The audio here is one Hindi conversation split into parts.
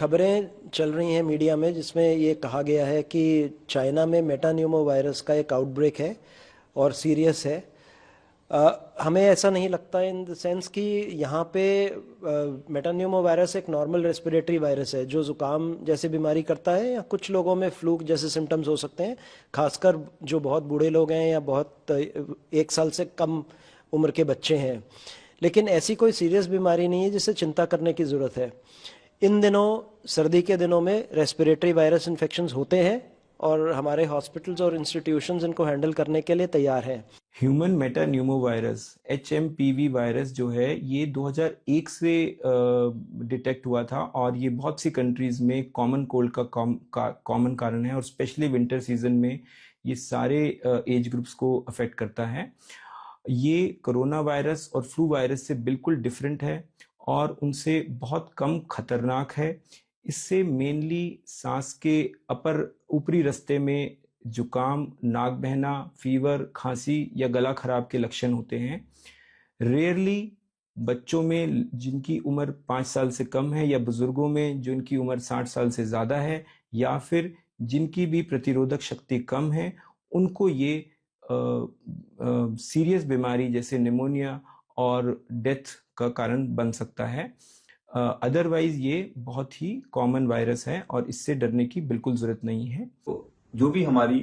खबरें चल रही हैं मीडिया में जिसमें ये कहा गया है कि चाइना में मेटान्यूमो वायरस का एक आउटब्रेक है और सीरियस है। हमें ऐसा नहीं लगता इन द सेंस कि यहाँ पे मेटान्यूमो वायरस एक नॉर्मल रेस्पिरेटरी वायरस है जो जुकाम जैसे बीमारी करता है, या कुछ लोगों में फ्लू जैसे सिम्टम्स हो सकते हैं, खासकर जो बहुत बूढ़े लोग हैं या बहुत 1 साल से कम उम्र के बच्चे हैं। लेकिन ऐसी कोई सीरियस बीमारी नहीं है जिससे चिंता करने की ज़रूरत है। इन दिनों, सर्दी के दिनों में रेस्पिरेटरी वायरस इन्फेक्शंस होते हैं और हमारे हॉस्पिटल्स और इंस्टीट्यूशंस इनको हैंडल करने के लिए तैयार हैं। ह्यूमन मेटान्यूमो वायरस HMPV वायरस जो है ये 2001 से डिटेक्ट हुआ था और ये बहुत सी कंट्रीज में कॉमन कोल्ड का कॉमन कारण है और स्पेशली विंटर सीजन में ये सारे एज ग्रुप्स को अफेक्ट करता है। ये कोरोना वायरस और फ्लू वायरस से बिल्कुल डिफरेंट है और उनसे बहुत कम खतरनाक है। इससे मेनली सांस के ऊपरी रास्ते में जुकाम, नाक बहना, फीवर, खांसी या गला खराब के लक्षण होते हैं। रेयरली बच्चों में जिनकी उम्र 5 साल से कम है या बुजुर्गों में जिनकी उम्र 60 साल से ज़्यादा है या फिर जिनकी भी प्रतिरोधक शक्ति कम है, उनको ये सीरियस बीमारी जैसे निमोनिया और डेथ का कारण बन सकता है। अदरवाइज ये बहुत ही कॉमन वायरस है और इससे डरने की बिल्कुल जरूरत नहीं है। तो जो भी हमारी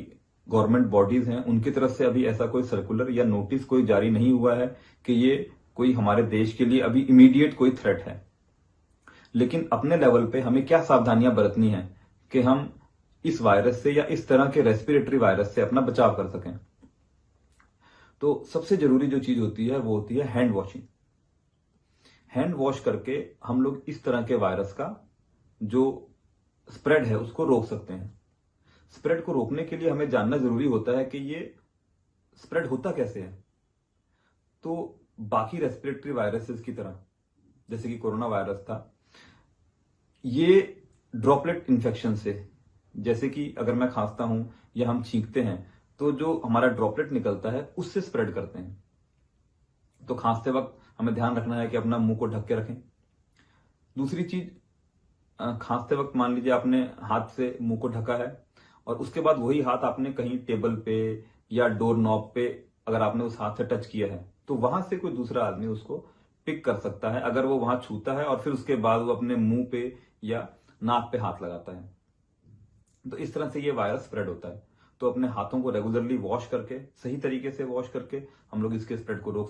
गवर्नमेंट बॉडीज हैं उनकी तरफ से अभी ऐसा कोई सर्कुलर या नोटिस कोई जारी नहीं हुआ है कि ये कोई हमारे देश के लिए अभी इमीडिएट कोई थ्रेट है। लेकिन अपने लेवल पे हमें क्या सावधानियां बरतनी है कि हम इस वायरस से या इस तरह के रेस्पिरेटरी वायरस से अपना बचाव कर सकें। तो सबसे जरूरी जो चीज होती है वो होती है हैंड वॉशिंग। हैंड वॉश करके हम लोग इस तरह के वायरस का जो स्प्रेड है उसको रोक सकते हैं। स्प्रेड को रोकने के लिए हमें जानना जरूरी होता है कि ये स्प्रेड होता कैसे है। तो बाकी रेस्पिरेटरी वायरसेस की तरह जैसे कि कोरोना वायरस था, ये ड्रॉपलेट इन्फेक्शन से, जैसे कि अगर मैं खांसता हूं या हम छींकते हैं तो जो हमारा ड्रॉपलेट निकलता है उससे स्प्रेड करते हैं। तो खांसते वक्त हमें ध्यान रखना है कि अपना मुंह को ढक के रखें। दूसरी चीज, खांसते वक्त मान लीजिए आपने हाथ से मुंह को ढका है और उसके बाद वही हाथ आपने कहीं टेबल पे या डोर नॉब पे अगर आपने उस हाथ से टच किया है तो वहां से कोई दूसरा आदमी उसको पिक कर सकता है अगर वो वहां छूता है और फिर उसके बाद वो अपने मुंह पे या नाक पे हाथ लगाता है। तो इस तरह से ये वायरस स्प्रेड होता है। तो अपने हाथों को रेगुलरली वॉश करके, सही तरीके से वॉश करके हम लोग इसके स्प्रेड को रोक